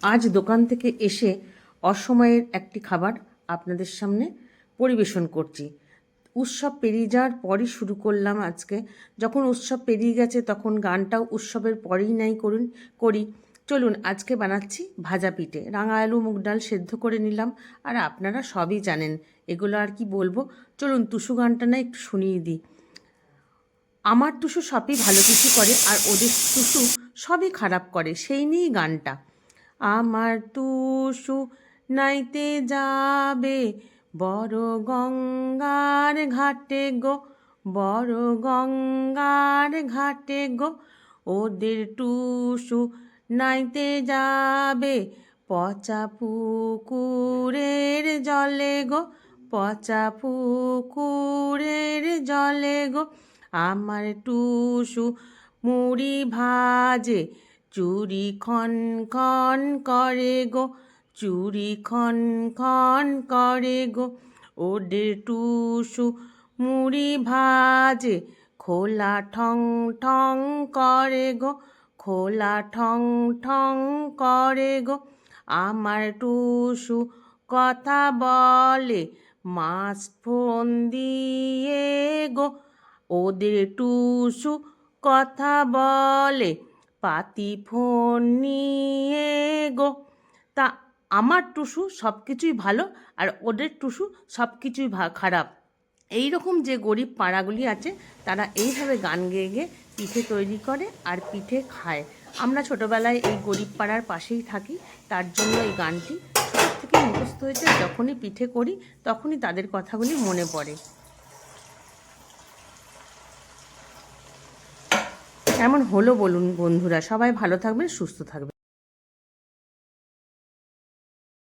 আজ দোকান থেকে এসে অসময়ের একটি খাবার আপনাদের সামনে পরিবেশন করছি। উৎসব পেরিয়ে যাওয়ার পরই শুরু করলাম আজকে। যখন উৎসব পেরিয়ে গেছে তখন গানটাও উৎসবের পরেই নাই করি। চলুন, আজকে বানাচ্ছি ভাজা পিঠে। রাঙা আলু মুগ ডাল সেদ্ধ করে নিলাম, আর আপনারা সবই জানেন, এগুলো আর কি বলবো। চলুন টুসু গানটা না একটু শুনিয়ে দিই। আমার টুসু সবই ভালো কিছু করে আর ওদের টুসু সবই খারাপ করে, সেই নিয়েই গানটা। আমার টুসু নাইতে যাবে বড় গঙ্গার ঘাটে গো, বড় গঙ্গার ঘাটে গো। ওদের টুসু নাইতে যাবে পচা পুকুরের জলে গো, পচা পুকুরের জলে গো। আমার টুসু মুড়ি ভাজে চুরি খন খন করে গো, চুরি খন খন করে গো। ওদের টুসু মুড়ি ভাজে খোলা ঠং ঠং করে গো, খোলা ঠং ঠং করে গো। আমার টুসু কথা বলে মাছ ফোন দিয়ে গো, ওদের টুসু কথা বলে পাতি ফোন নিয়ে গো। তা আমার টুসু সব কিছুই ভালো আর ওদের টুসু সব কিছুই খারাপ। এই রকম যে গরিব পাড়াগুলি আছে তারা এইভাবে গান গেয়ে গেয়ে পিঠে তৈরি করে আর পিঠে খায়। আমরা ছোটোবেলায় এই গরিব পাড়ার পাশেই থাকি, তার জন্য এই গানটি ছোটোর থেকে মুখস্থ হয়েছে। যখনই পিঠে করি তখনই তাদের কথাগুলি মনে পড়ে। কেমন হলো বলুন বন্ধুরা, সবাই ভালো থাকবেন, সুস্থ থাকবেন।